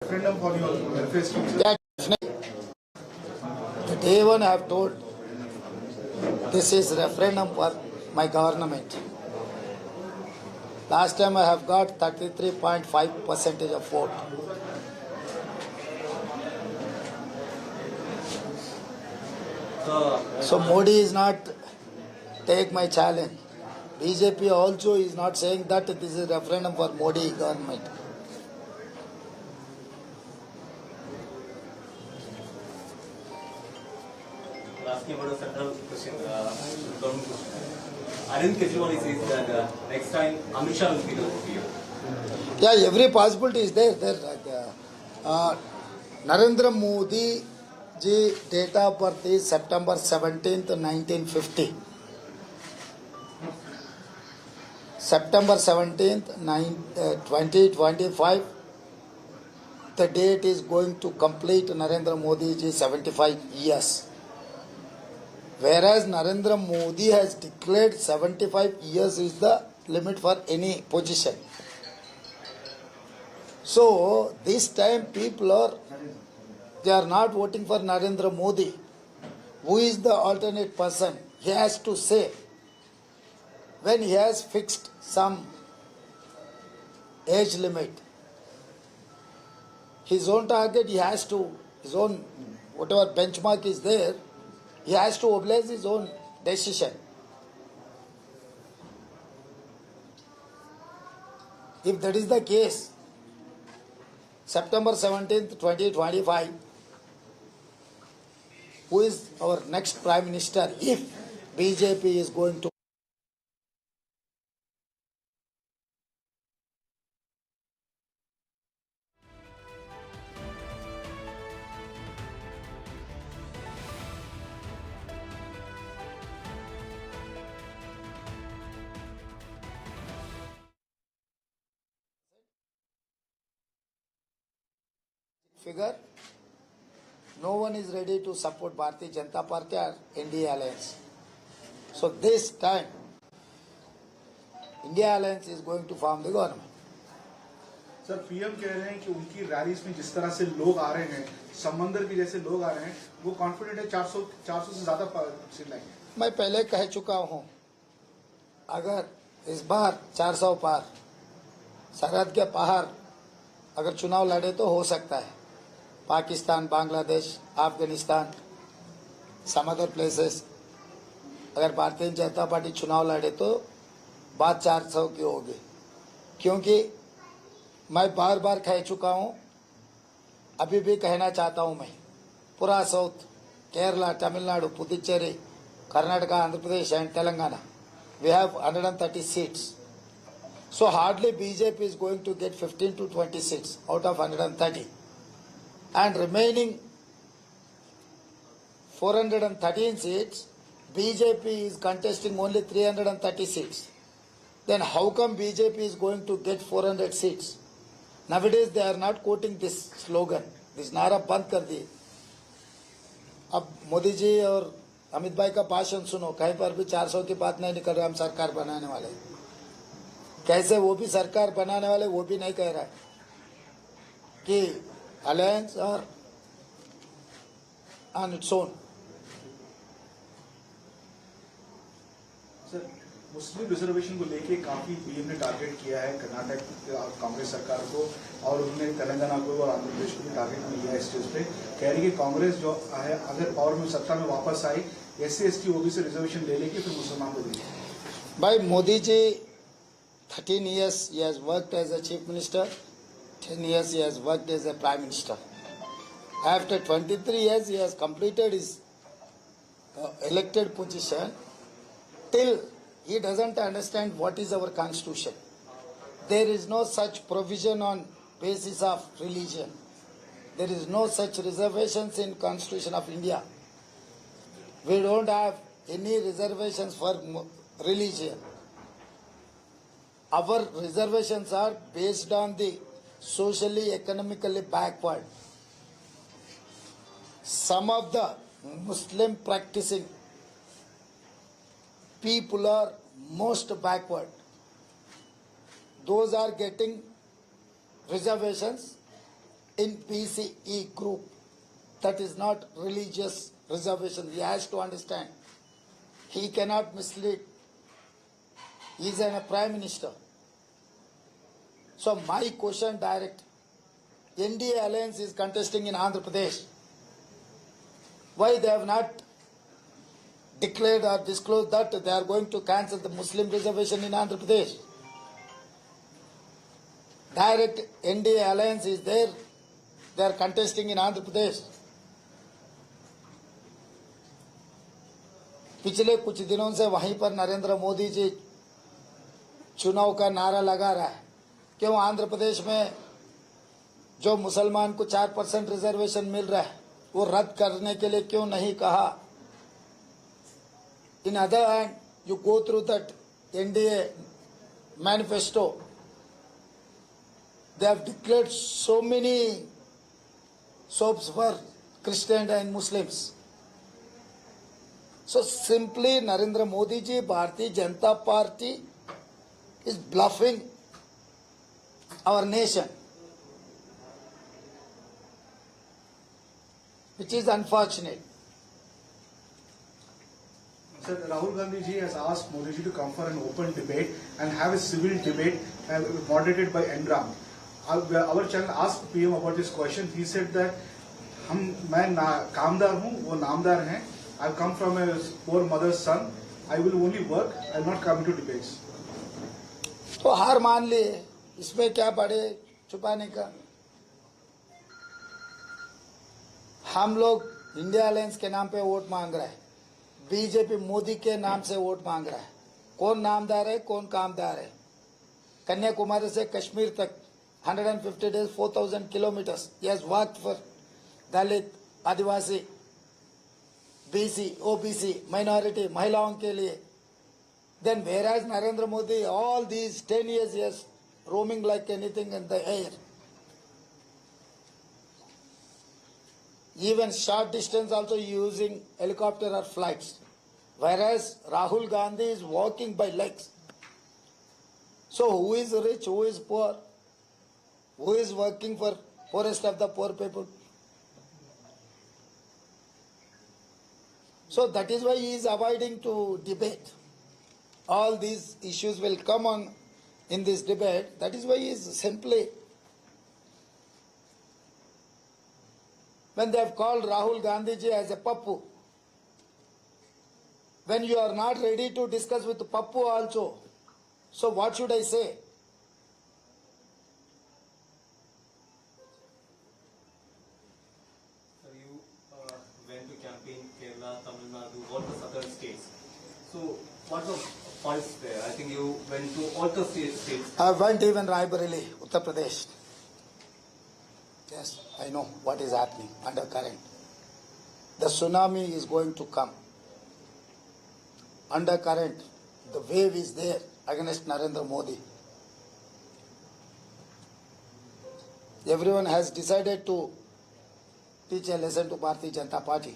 Referendum for your welfare scheme, sir? Yeah, definitely. The day one I have told this is referendum for my government. Last time I have got 33.5% of vote. So Modi is not take my challenge. BJP also is not saying that this is referendum for Modi government. Asking about a central question, government question. Arvind Kejriwal says that next time Amit Shah will be the PM. Yeah, every possibility is there. Narendra Modi ji date of birth is September 17th, 1950. September 17th, 2025, the date is going to complete Narendra Modi ji 75 years. Whereas Narendra Modi has declared 75 years is the limit for any position. So this time they are not voting for Narendra Modi. Who is the alternate person? He has to say. When he has fixed some age limit, his own target, his own, whatever benchmark is there, he has to obey his own decision. If that is the case, September 17th, 2025, who is our next Prime Minister if BJP is going to figure? No one is ready to support Bharatiya Janata Party or India Alliance. So this time, India Alliance is going to form the government. Sir PM कह रहे हैं कि उनकी rallies में जिस तरह से लोग आ रहे हैं, समंदर के जैसे लोग आ रहे हैं, वो कॉन्फिडेंट है 400 से ज्यादा सीट लाएंगे. मैं पहले कह चुका हूं, अगर इस बार 400 पार सरहद के पार अगर चुनाव लड़े तो हो सकता है. Pakistan, Bangladesh, Afghanistan, some other places, अगर भारतीय जनता पार्टी चुनाव लड़े तो बात 400 की होगी. क्योंकि मैं बार बार कह चुका हूं, अभी भी कहना चाहता हूं, मैं पूरा south, Kerala, Tamil Nadu, Puducherry, Karnataka, Andhra Pradesh and Telangana, we have 130 seats. So hardly BJP is going to get 15 to 20 seats out of 130. And remaining 413 seats, BJP is contesting only 330 seats. Then how come BJP is going to get 400 seats? Nowadays they are not quoting this slogan. This नारा बंद कर दिए. अब मोदी जी और अमित भाई का भाषण सुनो, कहीं पर भी 400 की बात नहीं निकल रहा. हम सरकार बनाने वाले, कैसे वो भी सरकार बनाने वाले, वो भी नहीं कह रहा है कि अलायंस और on its own. Sir Muslim reservation को लेके काफी पीएम ने टारगेट किया है कर्नाटक कांग्रेस सरकार को, और उन्होंने तेलंगाना को और आंध्र प्रदेश को भी टारगेट में लिया है स्टेज पे. कह रही कि कांग्रेस जो है अगर पावर में सत्ता में वापस आई, SC/ST OBC रिजर्वेशन ले लेगी फिर मुसलमान को देगी. भाई Modi ji 13 years he has worked as a chief minister, 10 years he has worked as a prime minister. After 23 years he has completed his elected position. Till he doesn't understand what is our constitution. There is no such provision on basis of religion. There is no such reservations in Constitution of India. We don't have any reservations for religion. Our reservations are based on the socially, economically backward. Some of the Muslim practicing people are most backward. Those are getting reservations in PCE group. That is not religious reservation. He has to understand. He cannot mislead. He is a prime minister. So my question direct. NDA alliance is contesting in Andhra Pradesh. Why they have not declared or disclosed that they are going to cancel the Muslim reservation in Andhra Pradesh? Direct NDA alliance is there. They are contesting in Andhra Pradesh. पिछले कुछ दिनों से वहीं पर नरेंद्र मोदी जी चुनाव का नारा लगा रहा है। क्यों आंध्र प्रदेश में जो मुसलमान को 4% रिजर्वेशन मिल रहा है वो रद्द करने के लिए क्यों नहीं कहा? In other hand you go through that NDA manifesto, they have declared so many soaps for Christians and Muslims. So simply Narendra Modi ji, Bharatiya Janata Party is bluffing our nation, which is unfortunate. Sir, Rahul Gandhi ji has asked Modi ji to come for an open debate and have a civil debate moderated by Engram. Our channel asked PM about this question. He said that मैं कामदार हूँ, वो नामदार हैं. I come from a poor mother's son. I will only work. I will not come to debates. तो हार मान लिए, इसमें क्या पड़े छुपाने का? हम लोग इंडिया अलायंस के नाम पे वोट मांग रहा है, बीजेपी मोदी के नाम से वोट मांग रहा है. कौन नामदार है, कौन कामदार है? कन्याकुमारी से कश्मीर तक 150 days, 4,000 kilometers. He has worked for Dalit, Adivasi, BC, OBC, minority, महिलाओं के लिए. Then whereas Narendra Modi all these 10 years he has roaming like anything in the air. Even short distance also using helicopter or flights. Whereas Rahul Gandhi is walking by legs. So who is rich, who is poor? Who is working for poorest of the poor people? So that is why he is avoiding to debate. All these issues will come on in this debate. That is why he is simply, when they have called Rahul Gandhi ji as a pappu, when you are not ready to discuss with pappu also, so what should I say? So you went to campaign Kerala, Tamil Nadu, all the southern states. So what was pulse there? I think you went to all the states. I went even Raebareli, Uttar Pradesh. Yes, I know what is happening under current. The tsunami is going to come. Under current, the wave is there against Narendra Modi. Everyone has decided to teach a lesson to Bharatiya Janata Party.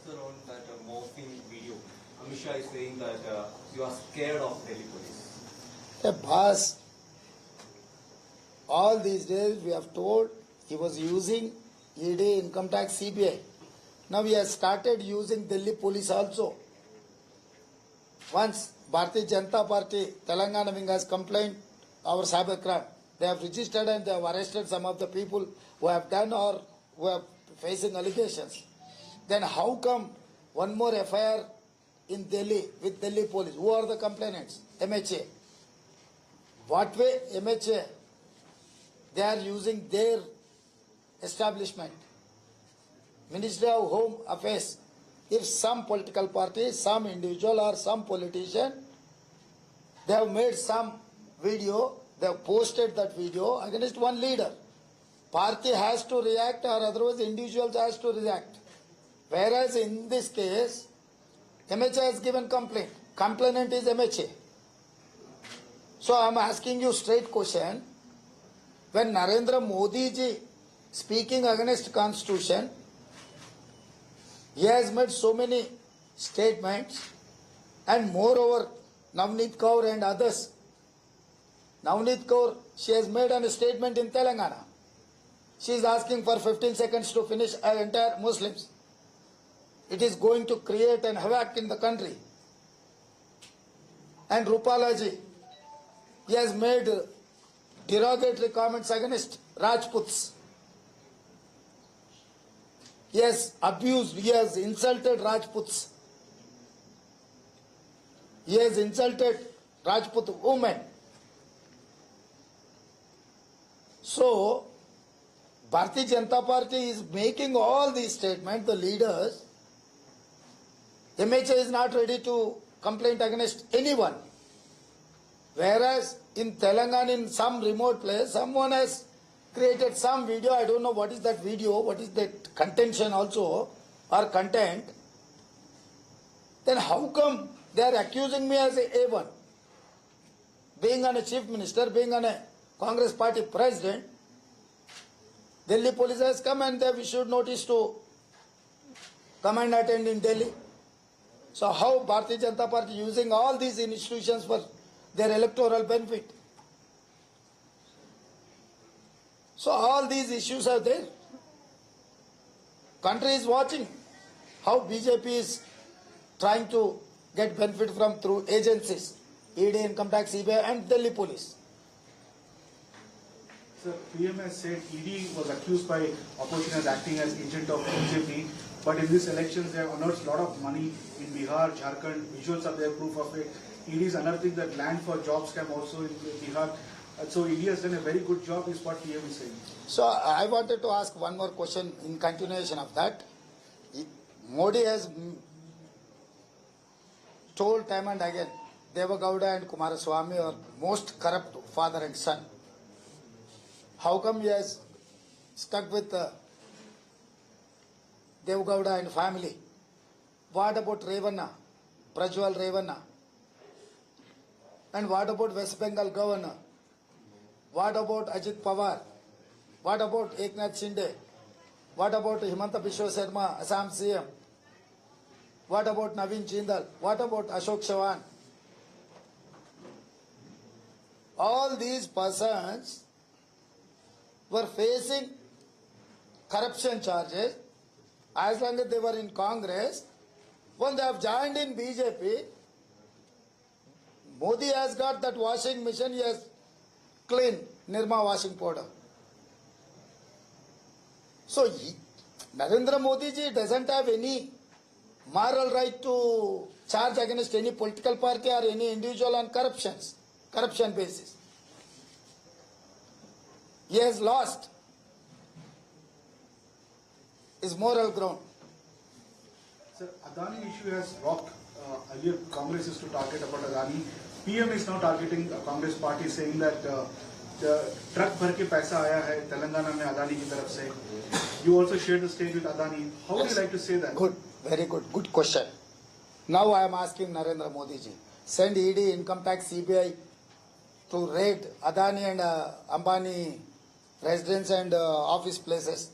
Sir, on that morphine video, Amit Shah is saying that you are scared of Delhi police. The boss, all these days we have told he was using ED, income tax, CBI. Now he has started using Delhi police also. Once Bharatiya Janata Party, Telangana wing has complained our cybercrime. They have registered and they have arrested some of the people who have done or who are facing allegations. Then how come one more FIR in Delhi with Delhi police? Who are the complainants? MHA. What way MHA? They are using their establishment. Ministry of Home Affairs. If some political party, some individual or some politician, they have made some video, they have posted that video against one leader. Party has to react or otherwise individuals has to react. Whereas in this case, MHA has given complaint. Complainant is MHA. So I am asking you straight question. When Narendra Modi ji speaking against Constitution, he has made so many statements, and moreover, Navneet Kaur and others, Navneet Kaur, she has made a statement in Telangana. She is asking for 15 seconds to finish entire Muslims. It is going to create an havoc in the country. And Rupalaji, he has made derogatory comments against Rajputs. He has abused, he has insulted Rajputs. He has insulted Rajput women. So, Bharatiya Janata Party is making all these statements, the leaders. MHA is not ready to complain against anyone. Whereas in Telangana, in some remote place, someone has created some video. I don't know what is that video, what is that contention also, or content. Then how come they are accusing me as a A1? Being on a chief minister, being on a Congress party president, Delhi police has come and they have issued notice to come and attend in Delhi. So how Bharatiya Janata Party using all these institutions for their electoral benefit? So all these issues are there. Country is watching how BJP is trying to get benefit from through agencies, ED, Income Tax, CBI and Delhi police. Sir, PM has said ED was accused by opposition as acting as agent of BJP, but in these elections they have unearthed a lot of money in Bihar, Jharkhand. Visuals are there, proof of it. ED is unearthing that land for job scam also in Bihar. So ED has done a very good job, is what PM is saying. So I wanted to ask one more question in continuation of that. Modi has told time and again, Devagowda and Kumaraswamy are most corrupt father and son. How come he has stuck with Devagowda and family? What about Revanna, Prajwal Revanna? And what about West Bengal governor? What about Ajit Pawar? What about Eknath Shinde? What about Himanta Biswa Sarma, Assam CM? What about Naveen Jindal? What about Ashok Chavan? All these persons were facing corruption charges as long as they were in Congress. When they have joined in BJP, Modi has got that washing machine, he has clean Nirma washing powder. So Narendra Modi ji doesn't have any moral right to charge against any political party or any individual on corruption basis. He has lost his moral ground. Sir, Adani issue has rocked. Earlier Congress used to target about Adani. PM is now targeting Congress party, saying that truck भर के पैसा आया है तेलंगाना में अदानी की तरफ से. You also shared the stage with Adani. How would you like to say that? Good, very good, good question. Now I am asking Narendra Modi ji, send ED, Income Tax, CBI to raid Adani and Ambani residence and office places.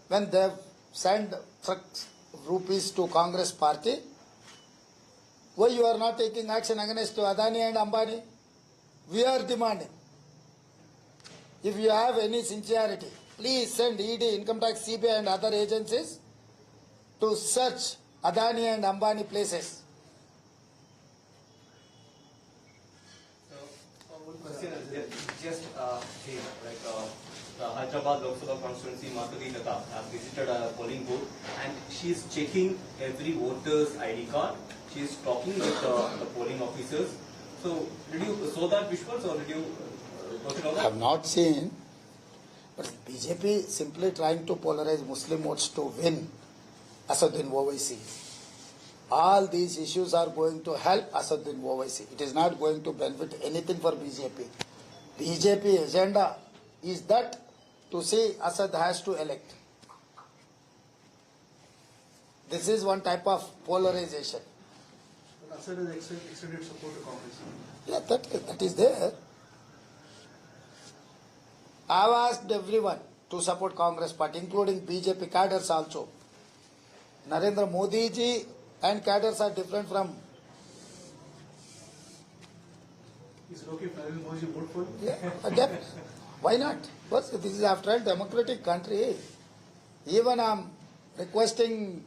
When they have sent trucks rupees to Congress party, why you are not taking action against Adani and Ambani? We are demanding. If you have any sincerity, please send ED, Income Tax, CBI and other agencies to search Adani and Ambani places. One question is just here, like the Hyderabad Lok Sabha constituency, Madhuri Lata has visited a polling booth and she is checking every voter's ID card. She is talking with the polling officers. So, did you saw that visuals or did you got to know I that? have not seen, but BJP simply trying to polarize Muslim votes to win Asaduddin Owaisi. All these issues are going to help Asaduddin Owaisi. It is not going to benefit anything for BJP. BJP agenda is that to say Asad has to elect. This is one type of polarization. But Asad has extended support to Congress. Yeah, that is there. I have asked everyone to support Congress party, including BJP cadres also. Narendra Modi ji and cadres are different from Is it okay if Narendra Modi vote for him? Yeah, why not? Because this is after all democratic country. Even I'm requesting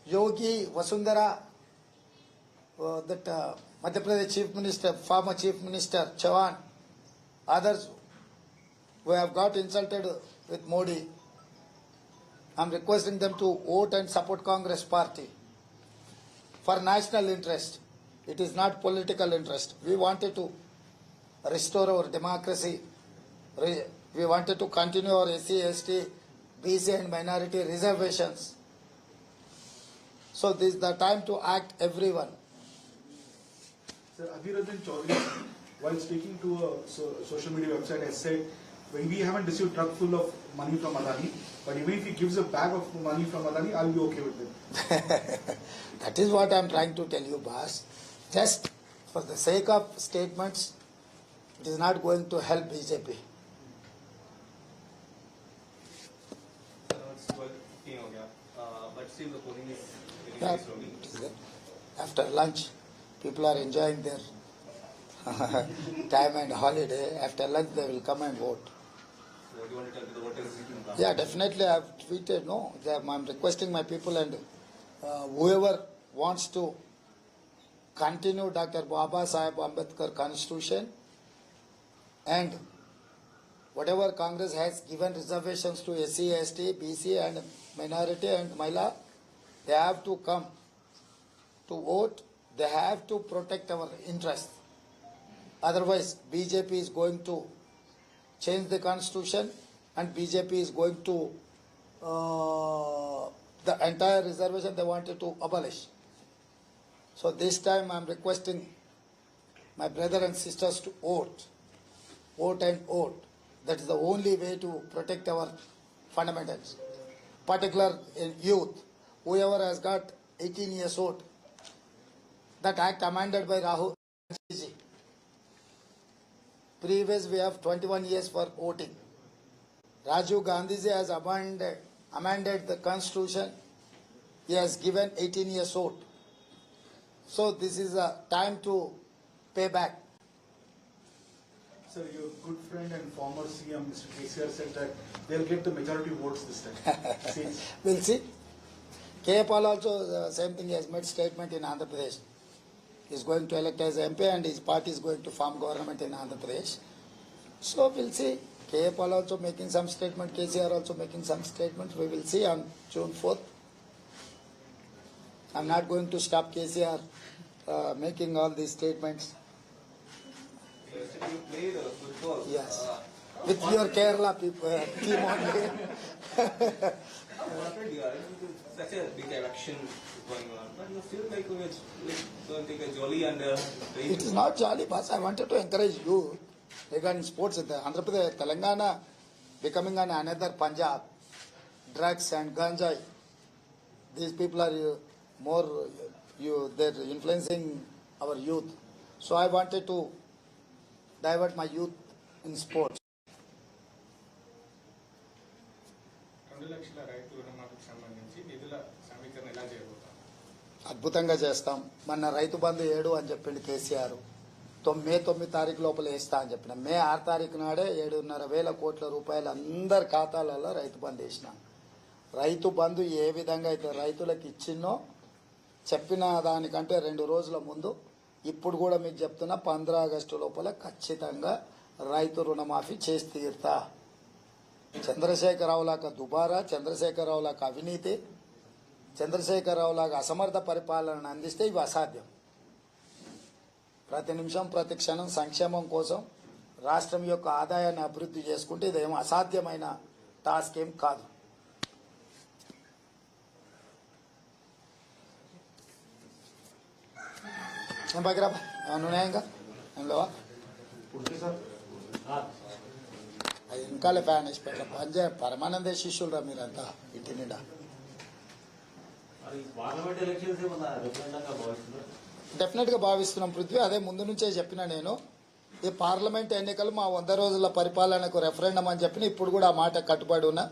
Yogi, Vasundhara, that Madhya Pradesh Chief Minister, former Chief Minister Chauhan, others who have got insulted with Modi. I'm requesting them to vote and support Congress party for national interest. It is not political interest. We wanted to restore our democracy. We wanted to continue our SC, ST, BC and minority reservations. So this is the time to act, everyone. Sir, Abhirandan Chaudhary, while speaking to a social media website, has said, when we haven't received truck full of money from Adani, but even if he gives a bag of money from Adani, I'll be okay with it. That is what I am trying to tell you, boss. Just for the sake of statements, it is not going to help BJP. It's 12:15 हो गया, but still the polling is very, Yeah, very slowly. it is there. After lunch, people are enjoying their time and holiday. After lunch, they will come and vote. So what do you want to tell to the voters? Yeah, definitely. I have tweeted. No, I'm requesting my people and whoever wants to continue Dr. Baba Sahib Ambedkar Constitution and whatever Congress has given reservations to SC, ST, BC and minority and Mahila, they have to come to vote. They have to protect our interests. Otherwise, BJP is going to change the constitution and BJP is going to the entire reservation they wanted to abolish. So this time I am requesting my brothers and sisters to vote. Vote and vote. That is the only way to protect our fundamentals. Particular in youth, whoever has got 18 years old, that act amended by Rahul Gandhi. Previous we have 21 years for voting. Rajiv Gandhi has amended the constitution. He has given 18 years old. So this is a time to pay back. Sir, your good friend and former CM, Mr. KCR, said that they'll get the majority votes this time. Seems. We'll see. K. Paul also the same thing, he has made statement in Andhra Pradesh. He is going to elect as MP and his party is going to form government in Andhra Pradesh. So we'll see. K. Paul also making some statement, KCR also making some statements. We will see on June 4th. I'm not going to stop KCR making all these statements. Yesterday you played football. Yes. With your Kerala people, team only. What happened here? Such a big action going on, but you feel like you're going to take a jolly and It is not jolly, boss. I wanted to encourage you regarding sports. Andhra Pradesh, Telangana becoming another Punjab. Drugs and ganja. These people are more, they're influencing our youth. So I wanted to divert my youth in sports. 2 లక్షల రైతు రుణమాఫీకి సంబంధించి నిధుల సమీకరణ ఎలా చేయబోతాం? అద్భుతంగా చేస్తాం. మొన్న రైతు బంధు 7 అని చెప్పిండు కేసీఆర్. మే 9 తారీఖు లోపల వేస్తా అని చెప్పిన. మే 6 తారీఖు నాడే 7,500 కోట్ల రూపాయలు అందరి ఖాతాలలో రైతు బంధు వేసిన. రైతు బంధు ఏ విధంగా అయితే రైతులకు ఇచ్చినో చెప్పిన దానికంటే 2 రోజుల ముందు ఇప్పుడు కూడా మీకు చెప్తున్నా 15 ఆగస్టు లోపల ఖచ్చితంగా రైతు రుణమాఫీ చేసి తీరుతా. చంద్రశేఖరరావు లాగా దుబారా, చంద్రశేఖరరావు లాగా అవినీతి, చంద్రశేఖరరావు లాగా అసమర్థ పరిపాలన అందిస్తే ఇవి అసాధ్యం. ప్రతి నిమిషం ప్రతి క్షణం సంక్షేమం కోసం రాష్ట్రం యొక్క ఆదాయాన్ని అభివృద్ధి చేసుకుంటే ఇదేం అసాధ్యమైన టాస్క్ ఏం కాదు. ఏం బగ్రాబా ఏమన్నా ఉన్నాయా ఇంకా ఏం లేవా? అది ఇంకాలే ఫ్యాన్ వేసి పెట్ట పనిచే పరమానందే శిష్యులరా మీరంతా ఇంటి నిండా. పార్లమెంట్ ఎలక్షన్స్ ఏమన్నా రిఫరెండంగా భావిస్తున్నారు? డెఫినెట్ గా భావిస్తున్నాం పృథ్వీ. అదే ముందు నుంచే చెప్పిన నేను, ఈ పార్లమెంట్ ఎన్నికలు మా 100 రోజుల పరిపాలనకు రెఫరెండం అని చెప్పిన. ఇప్పుడు కూడా ఆ మాట కట్టుబడి ఉన్నా.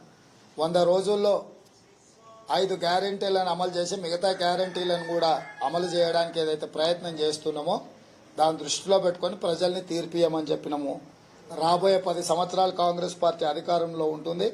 100 రోజుల్లో 5 గ్యారంటీలను అమలు చేసి మిగతా గ్యారంటీలను కూడా అమలు చేయడానికి ఏదైతే ప్రయత్నం చేస్తున్నామో దాని దృష్టిలో పెట్టుకొని ప్రజల్ని తీర్పియమని చెప్పినాము. రాబోయే 10 సంవత్సరాలు కాంగ్రెస్ పార్టీ అధికారంలో ఉంటుంది.